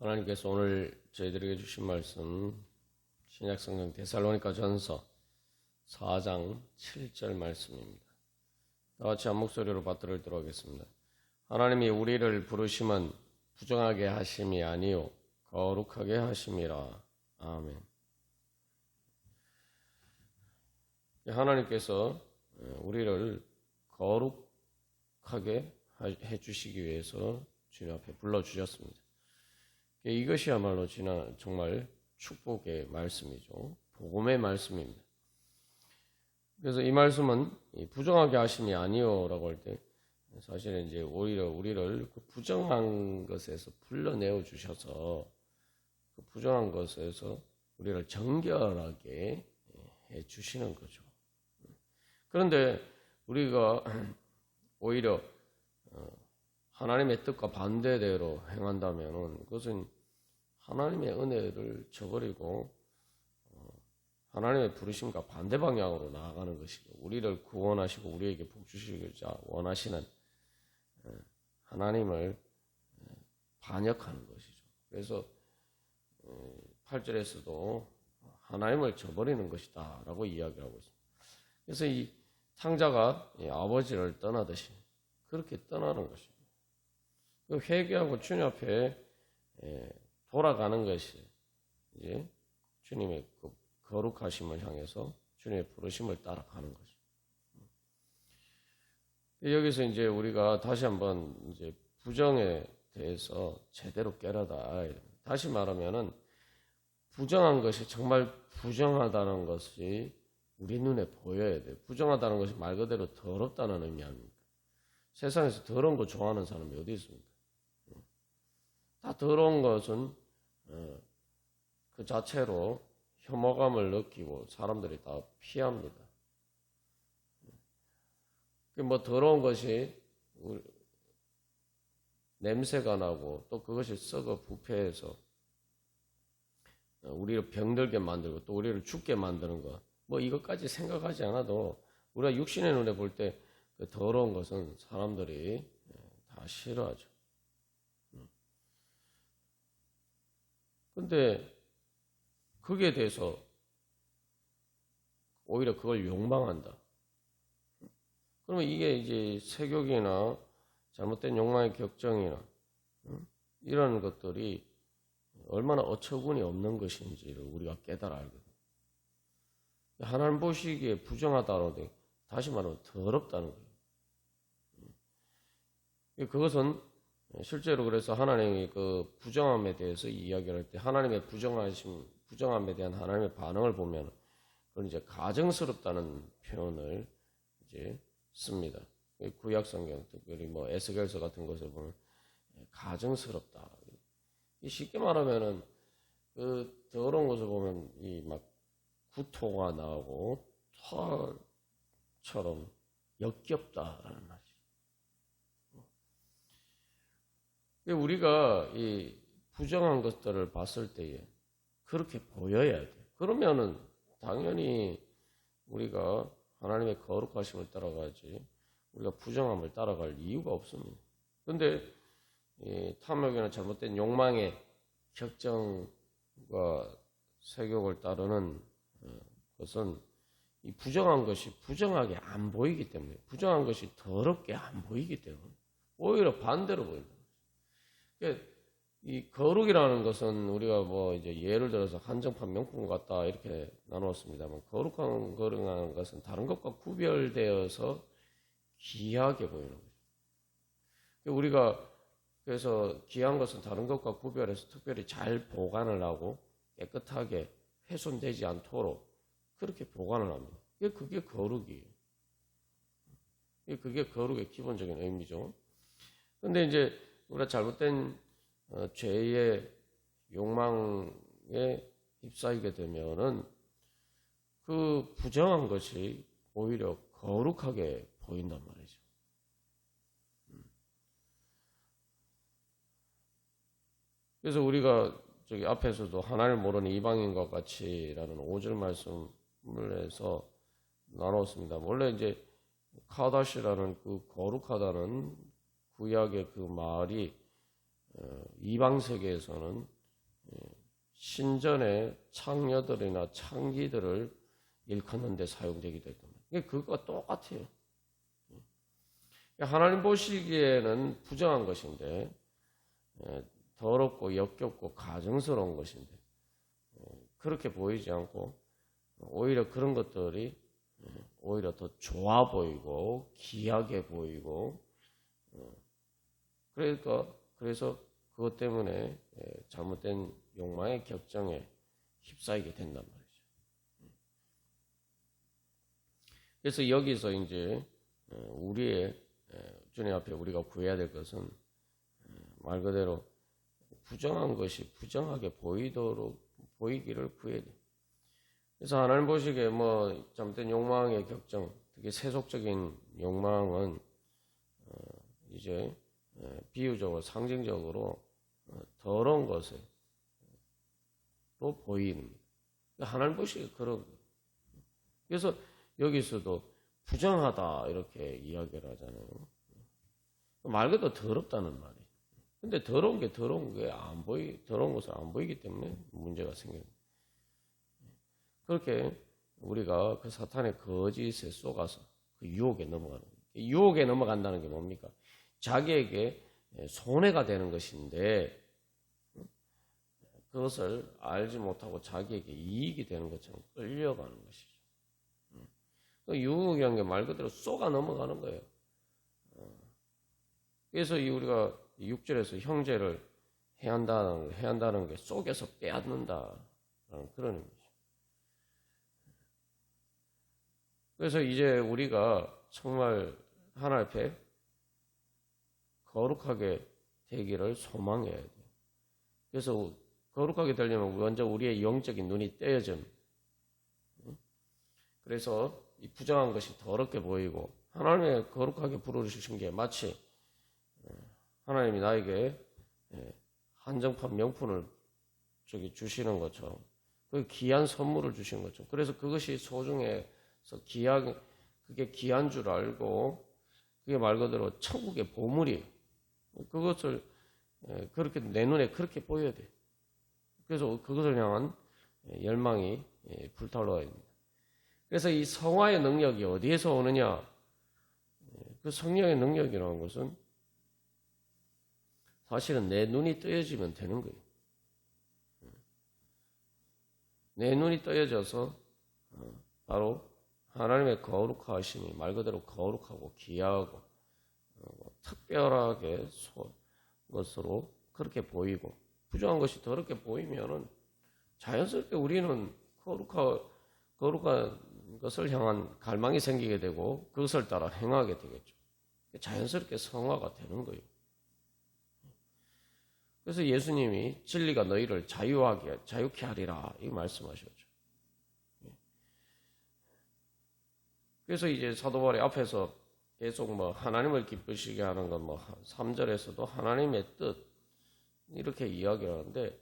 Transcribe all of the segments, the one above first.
하나님께서 오늘 저희들에게 주신 말씀 신약성경 데살로니가 전서 4장 7절 말씀입니다. 다 같이 한 목소리로 받들도록 하겠습니다. 하나님이 우리를 부르심은 부정하게 하심이 아니요 거룩하게 하심이라. 아멘. 하나님께서 우리를 거룩하게 해주시기 위해서 주님 앞에 불러주셨습니다. 이것이야말로 정말 축복의 말씀이죠. 복음의 말씀입니다. 그래서 이 말씀은 부정하게 하심이 아니요라고 할 때 사실은 이제 오히려 우리를 그 부정한 것에서 불러내어 주셔서 그 부정한 것에서 우리를 정결하게 해 주시는 거죠. 그런데 우리가 오히려 하나님의 뜻과 반대대로 행한다면 그것은 하나님의 은혜를 저버리고 하나님의 부르심과 반대 방향으로 나아가는 것이고 우리를 구원하시고 우리에게 복 주시고자 원하시는 하나님을 반역하는 것이죠. 그래서 8절에서도 하나님을 저버리는 것이다 라고 이야기하고 있습니다. 그래서 이 탕자가 아버지를 떠나듯이 그렇게 떠나는 것입니다. 회개하고 주님 앞에 돌아가는 것이 이제 주님의 그 거룩하심을 향해서 주님의 부르심을 따라가는 거죠. 여기서 이제 우리가 다시 한번 이제 부정에 대해서 제대로 깨닫아. 다시 말하면은 부정한 것이 정말 부정하다는 것이 우리 눈에 보여야 돼요. 부정하다는 것이 말 그대로 더럽다는 의미 아닙니까? 세상에서 더러운 거 좋아하는 사람이 어디 있습니까? 다 더러운 것은 그 자체로 혐오감을 느끼고 사람들이 다 피합니다. 뭐 더러운 것이 냄새가 나고 또 그것이 썩어 부패해서 우리를 병들게 만들고 또 우리를 죽게 만드는 것, 뭐 이것까지 생각하지 않아도 우리가 육신의 눈에 볼 때 그 더러운 것은 사람들이 다 싫어하죠. 근데 거기에 대해서 오히려 그걸 욕망한다. 그러면 이게 이제 세욕이나 잘못된 욕망의 격정이나 이런 것들이 얼마나 어처구니 없는 것인지를 우리가 깨달아 알거든요. 하나님 보시기에 부정하다는 데 다시 말하면 더럽다는 거예요. 그것은 실제로 그래서 하나님이 그 부정함에 대해서 이야기를 할 때 하나님의 부정함에 대한 하나님의 반응을 보면 그건 이제 가증스럽다는 표현을 이제 씁니다. 구약 성경 특별히 뭐 에스겔서 같은 것을 보면 가증스럽다. 쉽게 말하면은 그 더러운 것을 보면 이 막 구토가 나오고 털처럼 역겹다라는 말이죠. 우리가 이 부정한 것들을 봤을 때에 그렇게 보여야 돼. 그러면은 당연히 우리가 하나님의 거룩하심을 따라가지 우리가 부정함을 따라갈 이유가 없습니다. 그런데 탐욕이나 잘못된 욕망의 격정과 세욕을 따르는 것은 이 부정한 것이 부정하게 안 보이기 때문에 부정한 것이 더럽게 안 보이기 때문에 오히려 반대로 보인다. 이 거룩이라는 것은 우리가 뭐 이제 예를 들어서 한정판 명품 같다 이렇게 나누었습니다만 거룩한 것은 다른 것과 구별되어서 귀하게 보이는 거죠. 우리가 그래서 귀한 것은 다른 것과 구별해서 특별히 잘 보관을 하고 깨끗하게 훼손되지 않도록 그렇게 보관을 합니다. 그게 거룩이에요. 그게 거룩의 기본적인 의미죠. 그런데 이제 우리가 잘못된 죄의 욕망에 휩싸이게 되면은 그 부정한 것이 오히려 거룩하게 보인단 말이죠. 그래서 우리가 저기 앞에서도 하나님을 모르는 이방인과 같이라는 5절 말씀을 해서 나눴습니다. 원래 이제 카다시라는 그 거룩하다는 구약의 그 말이 이방 세계에서는 신전의 창녀들이나 창기들을 일컫는 데 사용되기도 했던 거예요. 그거가 똑같아요. 하나님 보시기에는 부정한 것인데, 더럽고 역겹고 가증스러운 것인데, 그렇게 보이지 않고 오히려 그런 것들이 오히려 더 좋아 보이고 귀하게 보이고, 그래서 그것 때문에 잘못된 욕망의 격정에 휩싸이게 된단 말이죠. 그래서 여기서 이제 우리의 주님 앞에 우리가 구해야 될 것은 말 그대로 부정한 것이 부정하게 보이기를 구해야 돼. 그래서 하나님 보시기에 잘못된 욕망의 격정, 특히 세속적인 욕망은 이제 비유적으로 상징적으로 더러운 것으로 보이는 거예요. 하나님 보시기에 그런 거예요. 그래서 여기서도 부정하다 이렇게 이야기를 하잖아요. 말 그대로 더럽다는 말이에요. 근데 더러운 게 더러운 것을 안 보이기 때문에 문제가 생겨요. 그렇게 우리가 그 사탄의 거짓에 속아서 그 유혹에 넘어가는 거예요. 유혹에 넘어간다는 게 뭡니까? 자기에게 손해가 되는 것인데 그것을 알지 못하고 자기에게 이익이 되는 것처럼 끌려가는 것이죠. 그 유혹이라는 게 말 그대로 쏘가 넘어가는 거예요. 그래서 우리가 6절에서 형제를 해한다는 게 속에서 빼앗는다라는 그런 의미죠. 그래서 이제 우리가 정말 하나님 앞에 거룩하게 되기를 소망해야 돼요. 그래서 거룩하게 되려면 먼저 우리의 영적인 눈이 떼어짐. 그래서 이 부정한 것이 더럽게 보이고 하나님의 거룩하게 부르시신 게 마치 하나님이 나에게 한정판 명품을 주시는 것처럼 그 귀한 선물을 주시는 것처럼 그래서 그것이 소중해서 그게 귀한 줄 알고 그게 말 그대로 천국의 보물이에요. 그것을 그렇게 내 눈에 그렇게 보여야 돼. 그래서 그것을 향한 열망이 불타올라야 됩니다. 그래서 이 성화의 능력이 어디에서 오느냐? 그 성령의 능력이라는 것은 사실은 내 눈이 뜨여지면 되는 거예요. 내 눈이 뜨여져서 바로 하나님의 거룩하심이 말 그대로 거룩하고 귀하고 특별하게 것으로 그렇게 보이고 부정한 것이 더럽게 보이면은 자연스럽게 우리는 거룩한 것을 향한 갈망이 생기게 되고 그것을 따라 행하게 되겠죠. 자연스럽게 성화가 되는 거예요. 그래서 예수님이 진리가 너희를 자유케 하리라 이 말씀하셨죠. 그래서 이제 사도 바울이 앞에서 계속 하나님을 기쁘시게 하는 건 3절에서도 하나님의 뜻 이렇게 이야기를 하는데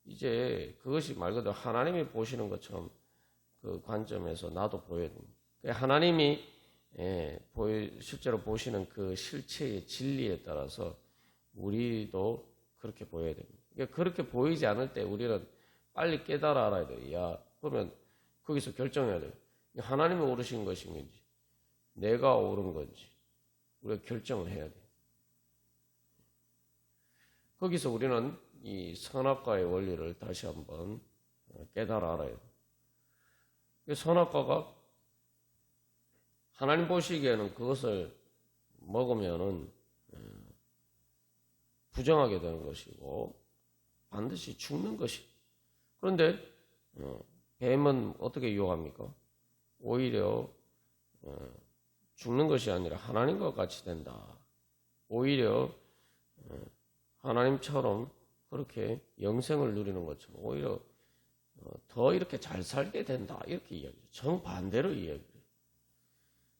이제 그것이 말 그대로 하나님이 보시는 것처럼 그 관점에서 나도 보여야 됩니다. 하나님이 실제로 보시는 그 실체의 진리에 따라서 우리도 그렇게 보여야 됩니다. 그렇게 보이지 않을 때 우리는 빨리 깨달아 알아야 돼요. 그러면 거기서 결정해야 돼요. 하나님이 옳으신 것인지 내가 옳은 건지 우리가 결정을 해야 돼요. 거기서 우리는 이 선악과의 원리를 다시 한번 깨달아 알아야 돼요. 선악과가 하나님 보시기에는 그것을 먹으면은 부정하게 되는 것이고 반드시 죽는 것이. 그런데 뱀은 어떻게 유혹합니까? 오히려 죽는 것이 아니라 하나님과 같이 된다. 오히려 하나님처럼 그렇게 영생을 누리는 것처럼 오히려 더 이렇게 잘 살게 된다. 이렇게 이야기해요. 정반대로 이야기해요.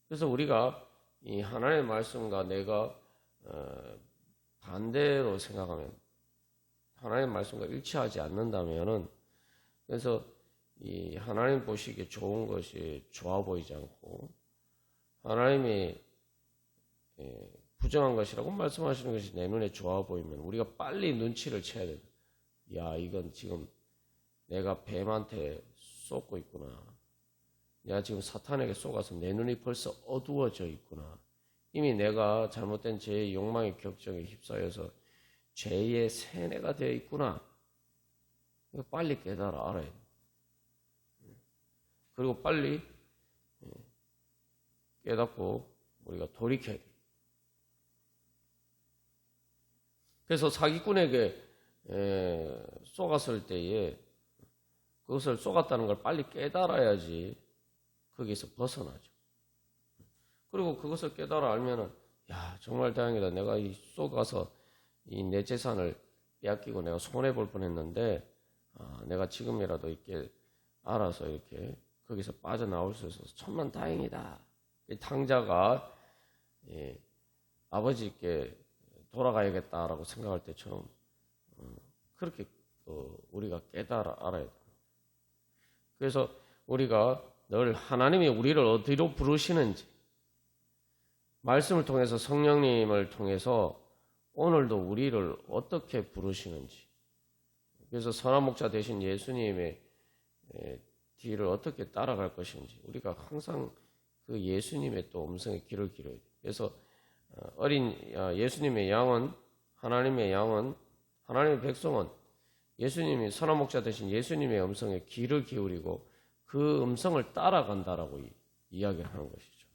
그래서 우리가 이 하나님의 말씀과 내가 반대로 생각하면 하나님의 말씀과 일치하지 않는다면은 그래서 이 하나님 보시기에 좋은 것이 좋아 보이지 않고 하나님이 부정한 것이라고 말씀하시는 것이 내 눈에 좋아 보이면 우리가 빨리 눈치를 채야 돼. 야, 이건 지금 내가 뱀한테 쏟고 있구나. 내가 지금 사탄에게 쏘가서 내 눈이 벌써 어두워져 있구나. 이미 내가 잘못된 죄의 욕망의 격정에 휩싸여서 죄의 세뇌가 되어 있구나. 이거 빨리 깨달아 알아야 돼. 그리고 빨리 깨닫고 우리가 돌이켜야 돼. 그래서 사기꾼에게 쏘갔을 때에 그것을 쏘갔다는 걸 빨리 깨달아야지 거기서 벗어나죠. 그리고 그것을 깨달아 알면은 야 정말 다행이다. 내가 이 쏘가서 이 내 재산을 빼앗기고 내가 손해 볼 뻔했는데 내가 지금이라도 이렇게 알아서 이렇게 거기서 빠져나올 수 있어서 천만 다행이다. 이 탕자가 아버지께 돌아가야겠다라고 생각할 때처럼 그렇게 우리가 깨달아 알아야 돼요. 그래서 우리가 늘 하나님이 우리를 어디로 부르시는지 말씀을 통해서 성령님을 통해서 오늘도 우리를 어떻게 부르시는지 그래서 선한 목자 되신 예수님의 뒤를 어떻게 따라갈 것인지 우리가 항상 그 예수님의 또 음성에 귀를 기울여야 돼요. 그래서 어린 예수님의 양은 하나님의 양은 하나님의 백성은 예수님이 선한 목자 되신 예수님의 음성에 귀를 기울이고 그 음성을 따라간다라고 이야기를 하는 것이죠.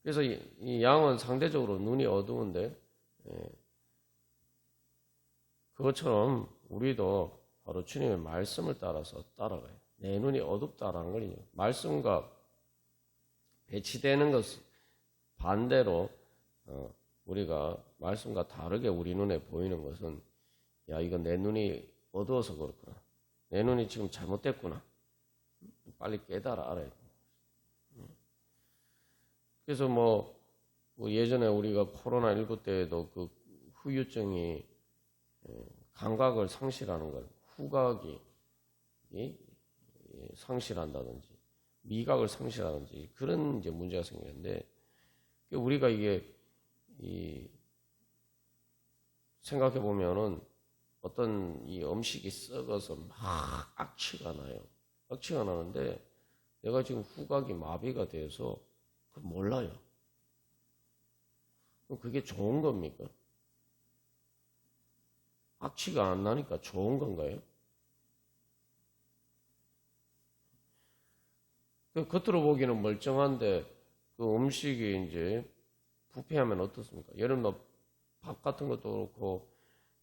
그래서 이 양은 상대적으로 눈이 어두운데 그것처럼 우리도 바로 주님의 말씀을 따라서 따라가요. 내 눈이 어둡다라는 건 말씀과 배치되는 것 반대로 우리가 말씀과 다르게 우리 눈에 보이는 것은 야 이건 내 눈이 어두워서 그렇구나. 내 눈이 지금 잘못됐구나. 빨리 깨달아 알아야 돼. 그래서 뭐 예전에 우리가 코로나19 때에도 그 후유증이 감각을 상실하는 걸 후각이 상실한다든지 미각을 상실하든지 그런 이제 문제가 생기는데 우리가 이게 생각해 보면은 어떤 이 음식이 썩어서 막 악취가 나요. 악취가 나는데 내가 지금 후각이 마비가 돼서 그걸 몰라요. 그럼 그게 좋은 겁니까? 악취가 안 나니까 좋은 건가요? 겉으로 보기는 멀쩡한데 그 음식이 이제 부패하면 어떻습니까? 예를 들어 밥 같은 것도 그렇고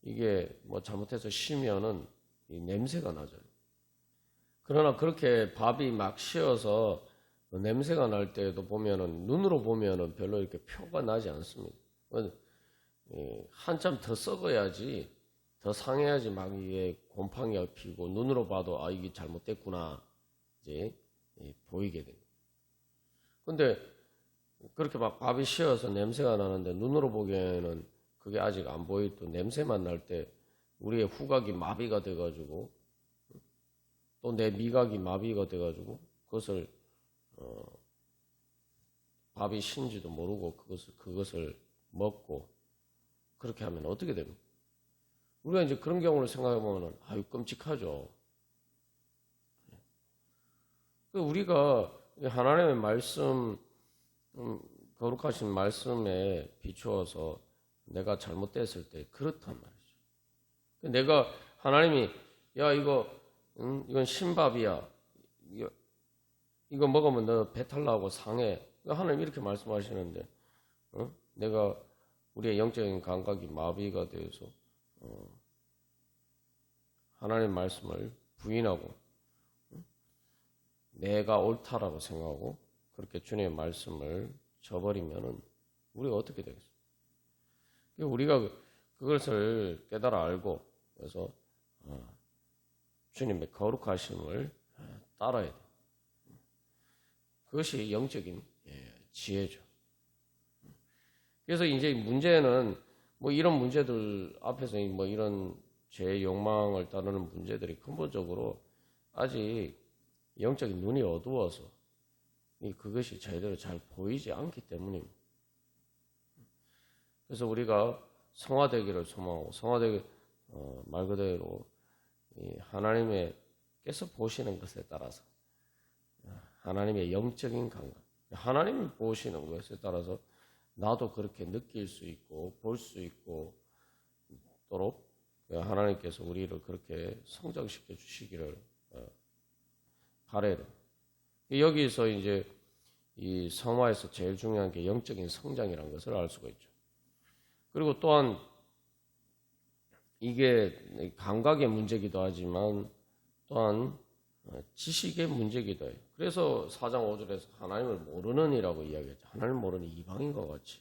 이게 뭐 잘못해서 쉬면은 이 냄새가 나죠. 그러나 그렇게 밥이 막 쉬어서 냄새가 날 때도 보면은 눈으로 보면은 별로 이렇게 표가 나지 않습니다. 한참 더 썩어야지 더 상해야지 막 이게 곰팡이가 피고 눈으로 봐도 아 이게 잘못됐구나 이제 보이게 됩니다. 근데 그렇게 막 밥이 쉬어서 냄새가 나는데 눈으로 보기에는 그게 아직 안 보이고 냄새만 날 때 우리의 후각이 마비가 돼가지고 또 내 미각이 마비가 돼가지고 그것을 밥이 신지도 모르고 그것을 먹고 그렇게 하면 어떻게 됩니까? 우리가 이제 그런 경우를 생각해 보면 아유 끔찍하죠. 우리가 하나님의 말씀 거룩하신 말씀에 비추어서 내가 잘못됐을 때 그렇단 말이죠. 내가 하나님이 야 이건 신밥이야. 이거 먹으면 너 배탈 나고 상해. 하나님 이렇게 말씀하시는데 내가 우리의 영적인 감각이 마비가 되어서 하나님 말씀을 부인하고 내가 옳다라고 생각하고 그렇게 주님의 말씀을 저버리면은 우리가 어떻게 되겠어요? 우리가 그것을 깨달아 알고 그래서 주님의 거룩하심을 따라야 돼요. 그것이 영적인 지혜죠. 그래서 이제 문제는 뭐 이런 문제들 앞에서 뭐 이런 죄의 욕망을 따르는 문제들이 근본적으로 아직 영적인 눈이 어두워서 그것이 제대로 잘 보이지 않기 때문입니다. 그래서 우리가 성화되기를 소망하고 성화되기 말 그대로 하나님께서 보시는 것에 따라서 하나님의 영적인 감각, 하나님이 보시는 것에 따라서 나도 그렇게 느낄 수 있고 볼 수 있고 도록 하나님께서 우리를 그렇게 성장시켜 주시기를 바라야 됩니다. 여기서 이제 이 성화에서 제일 중요한 게 영적인 성장이라는 것을 알 수가 있죠. 그리고 또한 이게 감각의 문제이기도 하지만 또한 지식의 문제이기도 해요. 그래서 4장 5절에서 하나님을 모르는 이라고 이야기했죠. 하나님을 모르는 이방인과 같이.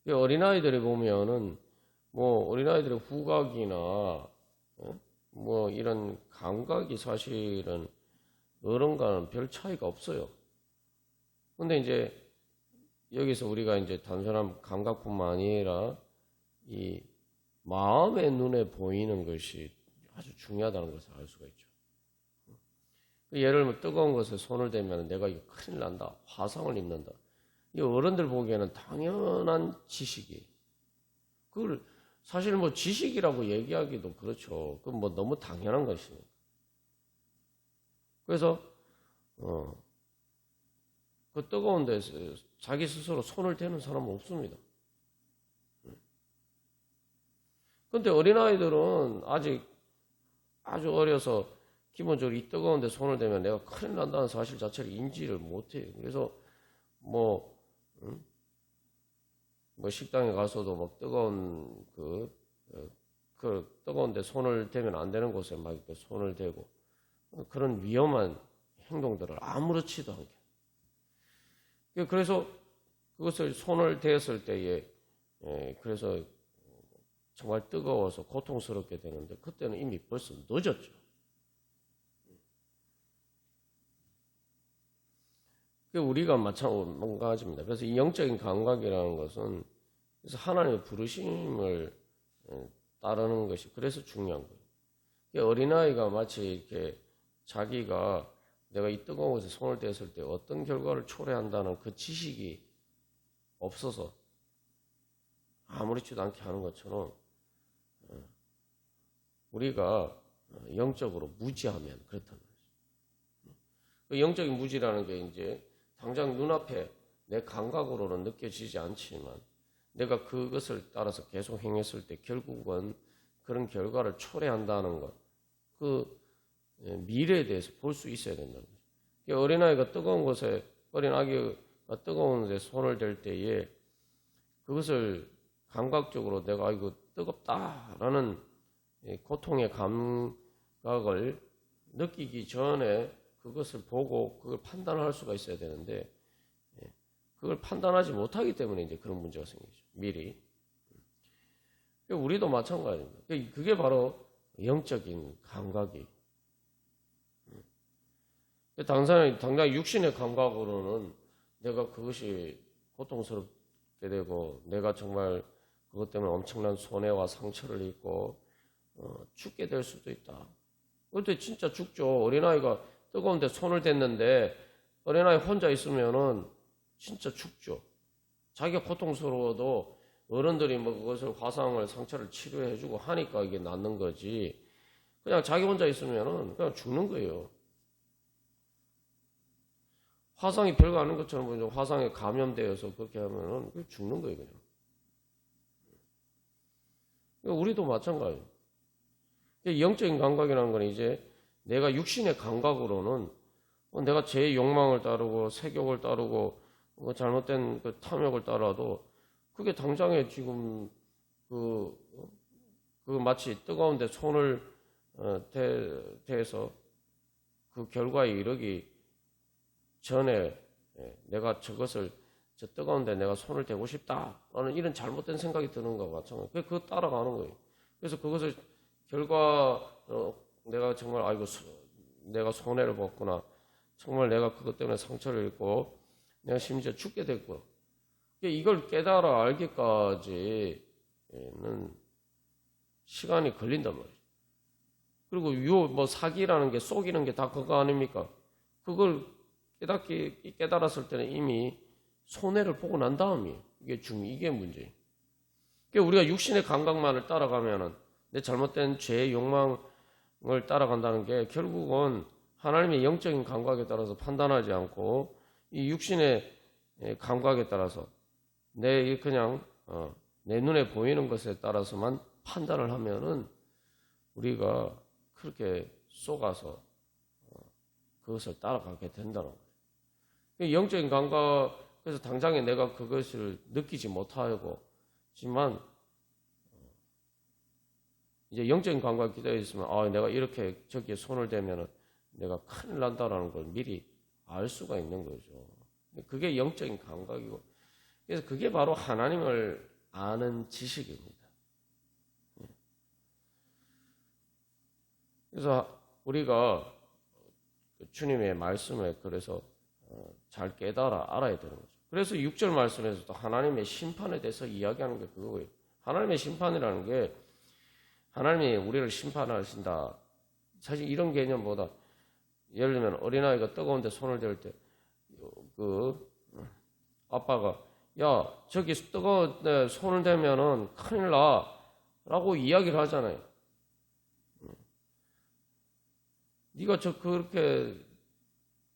어린아이들이 보면은 뭐 어린아이들의 후각이나 뭐 이런 감각이 사실은 어른과는 별 차이가 없어요. 근데 이제 여기서 우리가 이제 단순한 감각뿐만 아니라 이 마음의 눈에 보이는 것이 아주 중요하다는 것을 알 수가 있죠. 예를 들면 뜨거운 것에 손을 대면 내가 이거 큰일 난다. 화상을 입는다. 이 어른들 보기에는 당연한 지식이. 그걸 사실 뭐 지식이라고 얘기하기도 그렇죠. 그건 뭐 너무 당연한 것이니까. 그래서 그 뜨거운 데서 자기 스스로 손을 대는 사람은 없습니다. 그런데 어린아이들은 아직 아주 어려서 기본적으로 이 뜨거운 데 손을 대면 내가 큰일 난다는 사실 자체를 인지를 못해요. 그래서 뭐 식당에 가서도 막 뜨거운 그 뜨거운 데 손을 대면 안 되는 곳에 막 이렇게 손을 대고 그런 위험한 행동들을 아무렇지도 않게. 그래서 그것을 손을 대었을 때에 그래서 정말 뜨거워서 고통스럽게 되는데 그때는 이미 벌써 늦었죠. 우리가 마찬가지입니다. 그래서 이 영적인 감각이라는 것은 그래서 하나님의 부르심을 따르는 것이 그래서 중요한 거예요. 어린아이가 마치 이렇게 자기가 내가 이 뜨거운 곳에 손을 댔을 때 어떤 결과를 초래한다는 그 지식이 없어서 아무렇지도 않게 하는 것처럼 우리가 영적으로 무지하면 그렇다는 거죠. 그 영적인 무지라는 게 이제 당장 눈앞에 내 감각으로는 느껴지지 않지만 내가 그것을 따라서 계속 행했을 때 결국은 그런 결과를 초래한다는 것, 그 미래에 대해서 볼 수 있어야 된다는 거죠. 어린아이가 뜨거운 곳에, 어린아기가 뜨거운 데 손을 댈 때에 그것을 감각적으로 내가 이거 뜨겁다라는 고통의 감각을 느끼기 전에 그것을 보고 그걸 판단할 수가 있어야 되는데 그걸 판단하지 못하기 때문에 이제 그런 문제가 생기죠. 미리. 우리도 마찬가지입니다. 그게 바로 영적인 감각이. 당장 육신의 감각으로는 내가 그것이 고통스럽게 되고 내가 정말 그것 때문에 엄청난 손해와 상처를 입고 죽게 될 수도 있다. 그때 진짜 죽죠. 어린아이가 뜨거운 데 손을 댔는데 어린아이 혼자 있으면은 진짜 죽죠. 자기가 고통스러워도 어른들이 뭐 그것을 화상을 상처를 치료해주고 하니까 이게 낫는 거지. 그냥 자기 혼자 있으면은 그냥 죽는 거예요. 화상이 별거 아닌 것처럼 화상에 감염되어서 그렇게 하면은 죽는 거예요, 그냥. 우리도 마찬가지예요. 영적인 감각이라는 건 이제 내가 육신의 감각으로는 내가 제 욕망을 따르고 색욕을 따르고 잘못된 그 탐욕을 따라도 그게 당장에 지금 그 마치 뜨거운데 손을 대해서 그 결과에 이르기 전에 내가 저것을 저 뜨거운데 내가 손을 대고 싶다라는 이런 잘못된 생각이 드는 것과 마찬가지예요. 그거 따라가는 거예요. 그래서 그것을 내가 정말 아이고 내가 손해를 봤구나. 정말 내가 그것 때문에 상처를 입고 내가 심지어 죽게 됐고 이걸 깨달아 알기까지는 시간이 걸린단 말이에요. 그리고 사기라는 게 속이는 게 다 그거 아닙니까? 그걸 깨달았을 때는 이미 손해를 보고 난 다음이에요. 이게 문제예요. 그러니까 우리가 육신의 감각만을 따라가면은 내 잘못된 죄의 욕망을 따라간다는 게 결국은 하나님의 영적인 감각에 따라서 판단하지 않고 이 육신의 감각에 따라서 그냥 내 눈에 보이는 것에 따라서만 판단을 하면은 우리가 그렇게 속아서 그것을 따라가게 된다는 거예요. 영적인 감각에서 당장에 내가 그것을 느끼지 못하고지만 이제 영적인 감각이 기다려 있으면 내가 이렇게 저기에 손을 대면은 내가 큰일 난다라는 걸 미리 알 수가 있는 거죠. 그게 영적인 감각이고, 그래서 그게 바로 하나님을 아는 지식입니다. 그래서 우리가 주님의 말씀을 그래서 잘 알아야 되는 거죠. 그래서 6절 말씀에서도 하나님의 심판에 대해서 이야기하는 게 그거예요. 하나님의 심판이라는 게 하나님이 우리를 심판하신다. 사실 이런 개념보다 예를 들면 어린아이가 뜨거운 데 손을 댈 때 아빠가 저기 뜨거운 데 손을 대면은 큰일 나 라고 이야기를 하잖아요. 네가 그렇게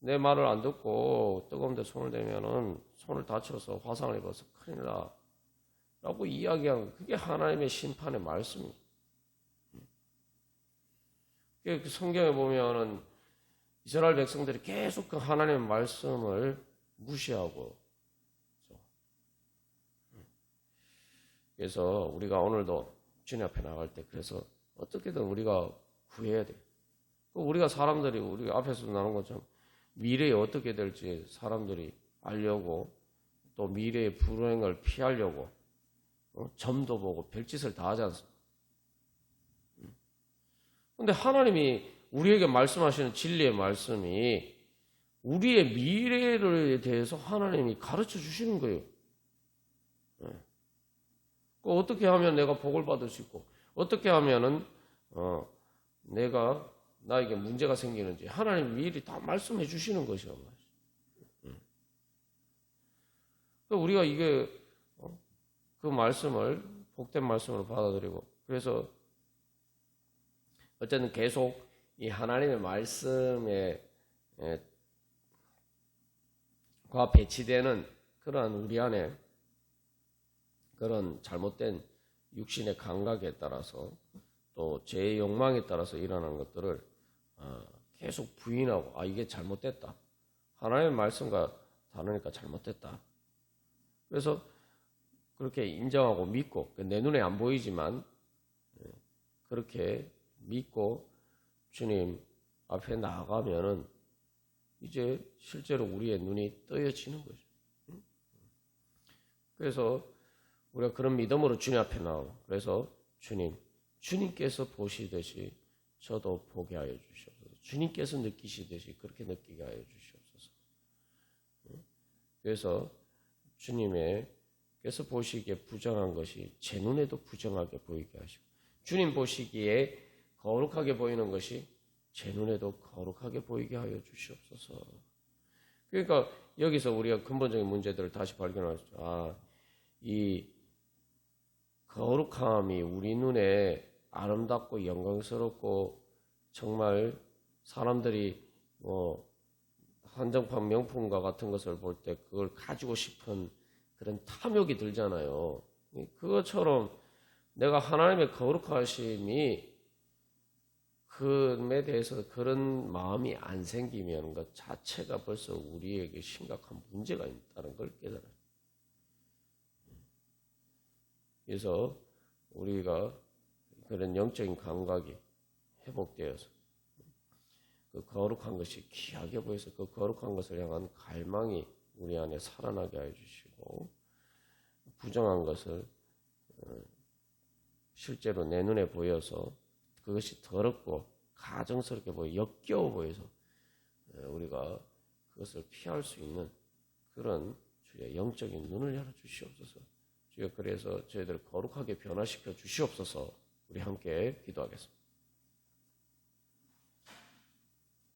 내 말을 안 듣고 뜨거운 데 손을 대면은 손을 다쳐서 화상을 입어서 큰일 나 라고 이야기하는 그게 하나님의 심판의 말씀이에요. 그 성경에 보면은 이스라엘 백성들이 계속 그 하나님의 말씀을 무시하고, 그래서 우리가 오늘도 주님 앞에 나갈 때 그래서 어떻게든 우리가 구해야 돼요. 우리가 사람들이 우리 앞에서도 나눈 것처럼 미래에 어떻게 될지 사람들이 알려고 또 미래의 불행을 피하려고 점도 보고 별짓을 다 하지 않습니까? 그런데 하나님이 우리에게 말씀하시는 진리의 말씀이 우리의 미래에 대해서 하나님이 가르쳐 주시는 거예요. 어떻게 하면 내가 복을 받을 수 있고 어떻게 하면은 나에게 문제가 생기는지 하나님이 미리 다 말씀해 주시는 것이란 말이죠. 우리가 그 말씀을 복된 말씀으로 받아들이고, 그래서 어쨌든 계속 이 하나님의 말씀에 과 배치되는 그러한 우리 안에 그런 잘못된 육신의 감각에 따라서 또 죄의 욕망에 따라서 일어나는 것들을 계속 부인하고 이게 잘못됐다. 하나님의 말씀과 다르니까 잘못됐다. 그래서 그렇게 인정하고 믿고 내 눈에 안 보이지만 그렇게 믿고 주님 앞에 나아가면은 이제 실제로 우리의 눈이 떠여지는 거죠. 그래서 우리가 그런 믿음으로 주님 앞에 나오고, 그래서 주님께서 보시듯이 저도 보게 하여 주시옵소서. 주님께서 느끼시듯이 그렇게 느끼게 하여 주시옵소서. 그래서 주님께서 보시기에 부정한 것이 제 눈에도 부정하게 보이게 하시고, 주님 보시기에 거룩하게 보이는 것이 제 눈에도 거룩하게 보이게 하여 주시옵소서. 그러니까 여기서 우리가 근본적인 문제들을 다시 발견하죠. 이 거룩함이 우리 눈에 아름답고 영광스럽고 정말 사람들이 한정판 명품과 같은 것을 볼 때 그걸 가지고 싶은 그런 탐욕이 들잖아요. 그것처럼 내가 하나님의 거룩하심이 그에 대해서 그런 마음이 안 생기면 그 자체가 벌써 우리에게 심각한 문제가 있다는 걸 깨달아요. 그래서 우리가 그런 영적인 감각이 회복되어서 그 거룩한 것이 귀하게 보여서 그 거룩한 것을 향한 갈망이 우리 안에 살아나게 하여 주시고, 부정한 것을 실제로 내 눈에 보여서 그것이 더럽고 가증스럽게 보여 역겨워 보여서 우리가 그것을 피할 수 있는 그런 주의 영적인 눈을 열어 주시옵소서. 주여, 그래서 저희들을 거룩하게 변화시켜 주시옵소서. 우리 함께 기도하겠습니다.